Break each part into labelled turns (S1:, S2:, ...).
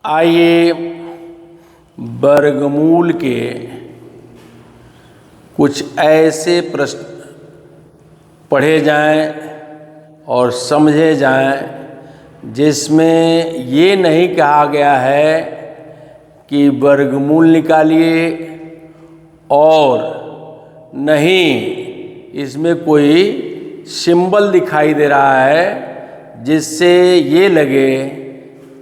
S1: आइए वर्गमूल के कुछ ऐसे प्रश्न पढ़े जाएं और समझे जाएं जिसमें ये नहीं कहा गया है कि वर्गमूल निकालिए और नहीं इसमें कोई सिंबल दिखाई दे रहा है जिससे ये लगे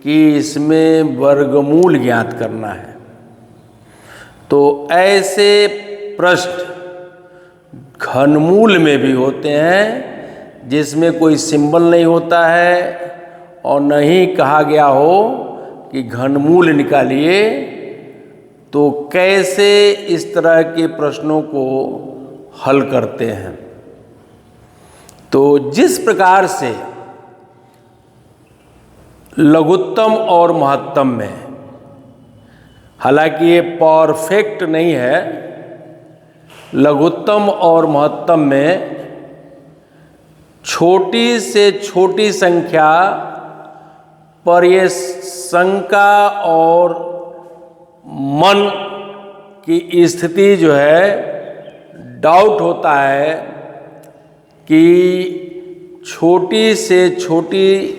S1: कि इसमें वर्गमूल ज्ञात करना है। तो ऐसे प्रश्न घनमूल में भी होते हैं जिसमें कोई सिंबल नहीं होता है और नहीं कहा गया हो कि घनमूल निकालिए। तो कैसे इस तरह के प्रश्नों को हल करते हैं? तो जिस प्रकार से लघुत्तम और महत्तम में, हालांकि ये परफेक्ट नहीं है, लघुत्तम और महत्तम में छोटी से छोटी संख्या पर ये शंका और मन की स्थिति जो है, डाउट होता है कि छोटी से छोटी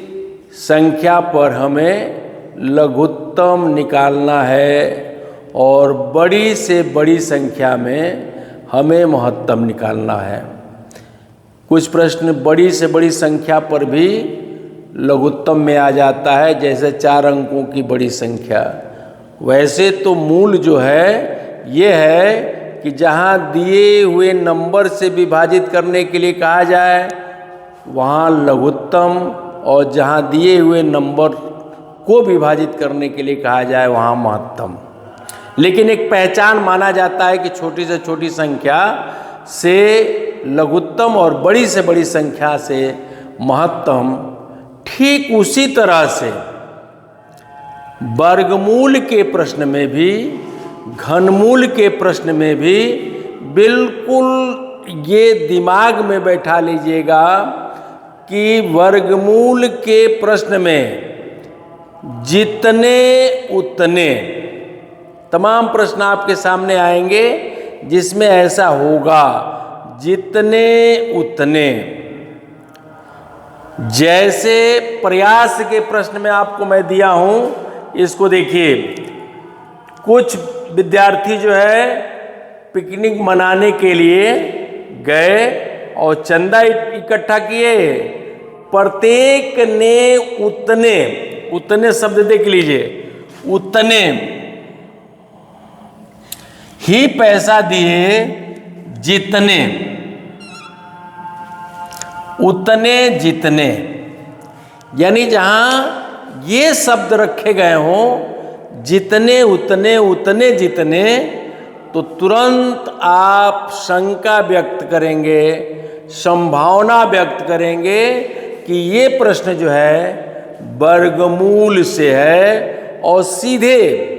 S1: संख्या पर हमें लघुत्तम निकालना है और बड़ी से बड़ी संख्या में हमें महत्तम निकालना है। कुछ प्रश्न बड़ी से बड़ी संख्या पर भी लघुत्तम में आ जाता है, जैसे 4 अंकों की बड़ी संख्या। वैसे तो मूल जो है ये है कि जहाँ दिए हुए नंबर से विभाजित करने के लिए कहा जाए वहाँ लघुत्तम, और जहाँ दिए हुए नंबर को विभाजित करने के लिए कहा जाए वहाँ महत्तम। लेकिन एक पहचान माना जाता है कि छोटी से छोटी संख्या से लघुत्तम और बड़ी से बड़ी संख्या से महत्तम। ठीक उसी तरह से वर्गमूल के प्रश्न में भी, घनमूल के प्रश्न में भी बिल्कुल ये दिमाग में बैठा लीजिएगा कि वर्गमूल के प्रश्न में जितने उतने तमाम प्रश्न आपके सामने आएंगे जिसमें ऐसा होगा, जितने उतने। जैसे प्रयास के प्रश्न में आपको मैं दिया हूं, इसको देखिए। कुछ विद्यार्थी जो है पिकनिक मनाने के लिए गए और चंदा इकट्ठा किए। प्रत्येक ने उतने, उतने शब्द देख लीजिए, उतने ही पैसा दिए जितने, उतने जितने। यानी जहां ये शब्द रखे गए हों, जितने उतने, उतने जितने, तो तुरंत आप शंका व्यक्त करेंगे, संभावना व्यक्त करेंगे कि ये प्रश्न जो है वर्गमूल से है और सीधे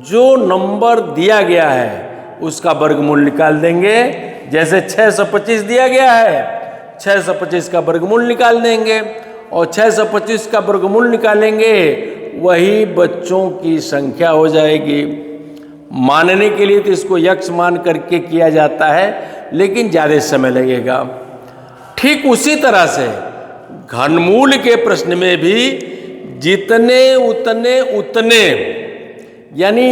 S1: जो नंबर दिया गया है उसका वर्गमूल निकाल देंगे। जैसे 625 दिया गया है, 625 का वर्गमूल निकाल देंगे और 625 का वर्गमूल निकालेंगे, वही बच्चों की संख्या हो जाएगी। मानने के लिए तो इसको यक्ष मान करके किया जाता है, लेकिन ज़्यादा समय लगेगा। ठीक उसी तरह से घनमूल के प्रश्न में भी जितने उतने उतने, यानी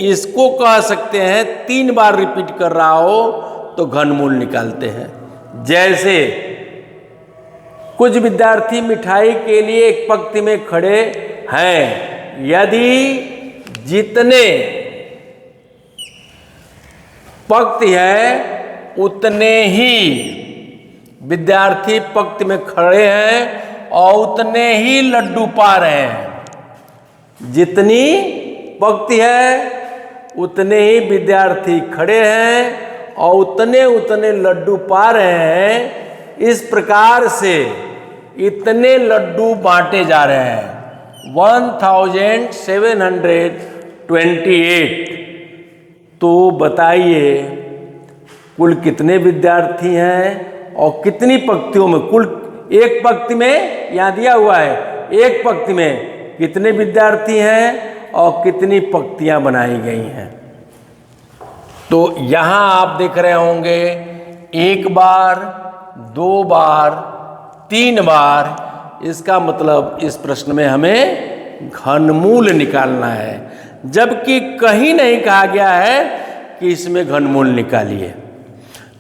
S1: इसको कह सकते हैं 3 बार रिपीट कर रहा हो तो घनमूल निकालते हैं। जैसे कुछ विद्यार्थी मिठाई के लिए एक पंक्ति में खड़े हैं, यदि जितने पंक्ति है उतने ही विद्यार्थी पंक्ति में खड़े हैं और उतने ही लड्डू पा रहे हैं। जितनी पंक्ति है उतने ही विद्यार्थी खड़े हैं और उतने उतने लड्डू पा रहे हैं। इस प्रकार से इतने लड्डू बांटे जा रहे हैं, 1728। तो बताइए कुल कितने विद्यार्थी हैं और कितनी पंक्तियों में? कुल एक पंक्ति में, यहाँ दिया हुआ है, एक पंक्ति में कितने विद्यार्थी हैं और कितनी पंक्तियां बनाई गई हैं। तो यहाँ आप देख रहे होंगे 1 बार, 2 बार, 3 बार। इसका मतलब इस प्रश्न में हमें घनमूल निकालना है, जबकि कहीं नहीं कहा गया है कि इसमें घनमूल निकालिए।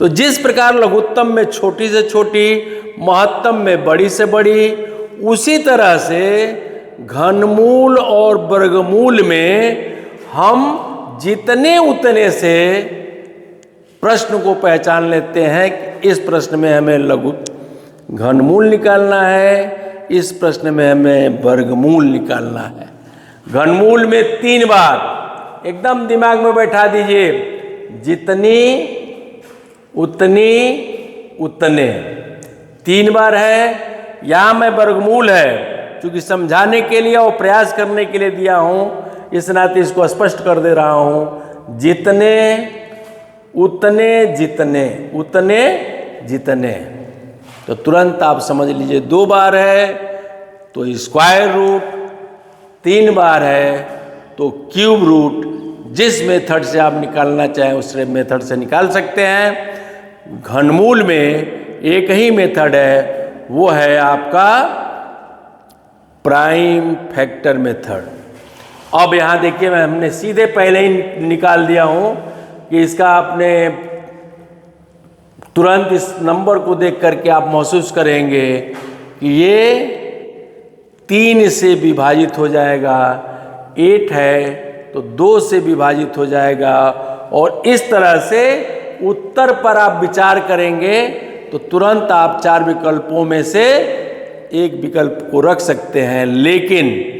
S1: तो जिस प्रकार लघुत्तम में छोटी से छोटी, महत्तम में बड़ी से बड़ी, उसी तरह से घनमूल और वर्गमूल में हम जितने उतने से प्रश्न को पहचान लेते हैं कि इस प्रश्न में हमें घनमूल निकालना है, इस प्रश्न में हमें वर्गमूल निकालना है। घनमूल में 3 बार एकदम दिमाग में बैठा दीजिए, जितनी उतनी उतने 3 बार है। यहाँ मैं वर्गमूल है क्योंकि समझाने के लिए और प्रयास करने के लिए दिया हूँ, इस नाते इसको स्पष्ट कर दे रहा हूँ। जितने उतने जितने उतने जितने, तो तुरंत आप समझ लीजिए 2 बार है तो स्क्वायर रूट, 3 बार है तो क्यूब रूट। जिस मेथड से आप निकालना चाहें उस मेथड से निकाल सकते हैं। घनमूल में एक ही मेथड है, वो है आपका प्राइम फैक्टर मेथड। अब यहाँ देखिए, मैं हमने सीधे पहले ही निकाल दिया हूँ कि इसका आपने तुरंत इस नंबर को देख करके आप महसूस करेंगे कि ये 3 से विभाजित हो जाएगा। 8 है तो 2 से विभाजित हो जाएगा। और इस तरह से उत्तर पर आप विचार करेंगे तो तुरंत आप 4 विकल्पों में से एक विकल्प को रख सकते हैं। लेकिन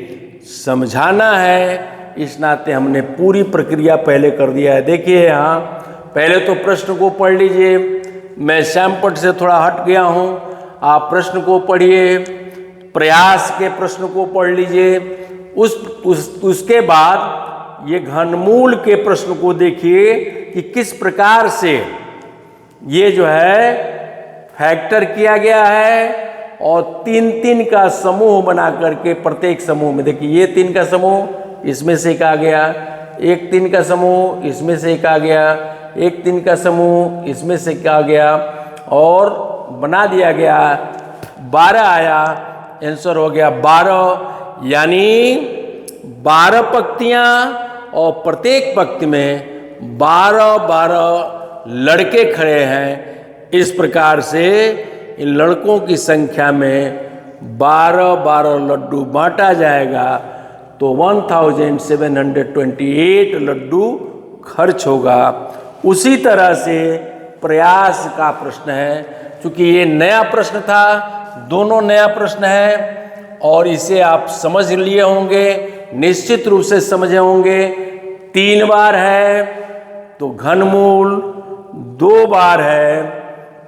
S1: समझाना है, इस नाते हमने पूरी प्रक्रिया पहले कर दिया है। देखिए यहाँ पहले तो प्रश्न को पढ़ लीजिए। मैं सैमपट से थोड़ा हट गया हूँ, आप प्रश्न को पढ़िए, प्रयास के प्रश्न को पढ़ लीजिए। उसके बाद ये घनमूल के प्रश्न को देखिए कि किस प्रकार से ये जो है फैक्टर किया गया है। और 3-3 का समूह बना करके प्रत्येक समूह में देखिए, ये 3 का समूह इसमें से एक आ गया, एक 3 का समूह इसमें से एक आ गया, एक 3 का समूह इसमें से एक आ गया, और बना दिया गया 12 आया। आंसर हो गया 12, यानी 12 पंक्तियां और प्रत्येक पंक्ति में 12-12 लड़के खड़े हैं। इस प्रकार से इन लड़कों की संख्या में 12-12 लड्डू बांटा जाएगा तो 1728 लड्डू खर्च होगा। उसी तरह से प्रयास का प्रश्न है, क्योंकि ये नया प्रश्न था, दोनों नया प्रश्न है और इसे आप समझ लिए होंगे, निश्चित रूप से समझे होंगे। 3 बार है तो घनमूल, 2 बार है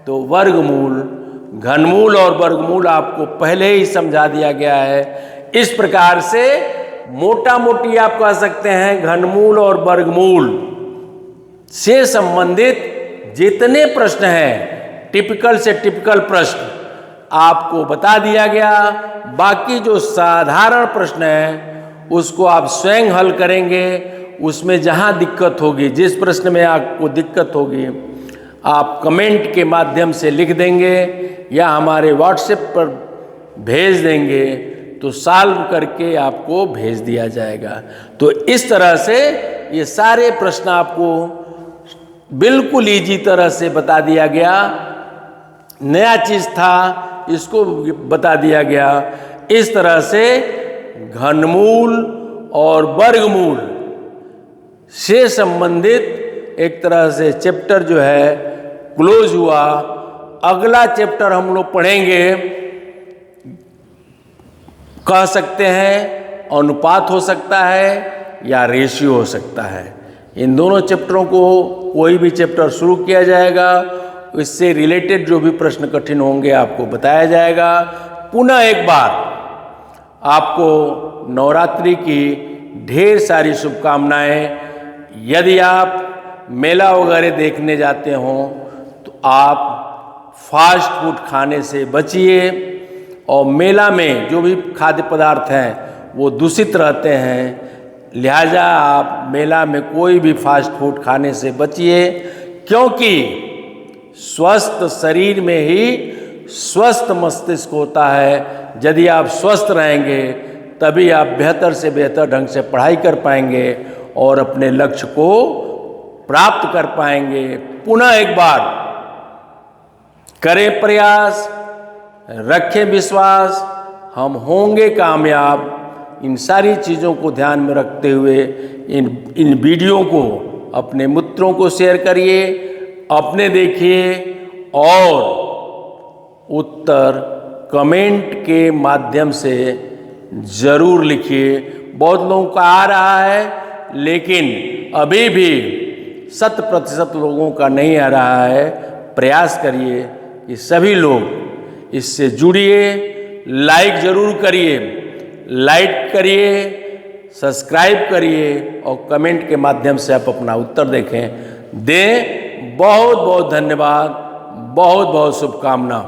S1: तो वर्गमूल। घनमूल और वर्गमूल आपको पहले ही समझा दिया गया है। इस प्रकार से मोटा मोटी आप कह सकते हैं घनमूल और वर्गमूल से संबंधित जितने प्रश्न हैं, टिपिकल से टिपिकल प्रश्न आपको बता दिया गया। बाकी जो साधारण प्रश्न हैं उसको आप स्वयं हल करेंगे। उसमें जहां दिक्कत होगी, जिस प्रश्न में आपको दिक्कत होगी, आप कमेंट के माध्यम से लिख देंगे या हमारे व्हाट्सएप पर भेज देंगे तो सॉल्व करके आपको भेज दिया जाएगा। तो इस तरह से ये सारे प्रश्न आपको बिल्कुल ईजी तरह से बता दिया गया। नया चीज़ था, इसको बता दिया गया। इस तरह से घनमूल और वर्गमूल से संबंधित एक तरह से चैप्टर जो है क्लोज हुआ। अगला चैप्टर हम लोग पढ़ेंगे, कह सकते हैं अनुपात हो सकता है या रेशियो हो सकता है। इन दोनों चैप्टरों को कोई भी चैप्टर शुरू किया जाएगा, इससे रिलेटेड जो भी प्रश्न कठिन होंगे आपको बताया जाएगा। पुनः एक बार आपको नवरात्रि की ढेर सारी शुभकामनाएं। यदि आप मेला वगैरह देखने जाते हों तो आप फास्ट फूड खाने से बचिए और मेला में जो भी खाद्य पदार्थ हैं वो दूषित रहते हैं। लिहाजा आप मेला में कोई भी फास्ट फूड खाने से बचिए, क्योंकि स्वस्थ शरीर में ही स्वस्थ मस्तिष्क होता है। यदि आप स्वस्थ रहेंगे तभी आप बेहतर से बेहतर ढंग से पढ़ाई कर पाएंगे और अपने लक्ष्य को प्राप्त कर पाएंगे। पुनः एक बार करें प्रयास, रखें विश्वास, हम होंगे कामयाब। इन सारी चीज़ों को ध्यान में रखते हुए इन वीडियो को अपने मित्रों को शेयर करिए, अपने देखिए और उत्तर कमेंट के माध्यम से ज़रूर लिखिए। बहुत लोगों का आ रहा है, लेकिन अभी भी 100% लोगों का नहीं आ रहा है। प्रयास करिए कि सभी लोग इससे जुड़िए, लाइक ज़रूर करिए, लाइक करिए, सब्सक्राइब करिए और कमेंट के माध्यम से आप अपना उत्तर दें। बहुत बहुत धन्यवाद, बहुत बहुत शुभकामना।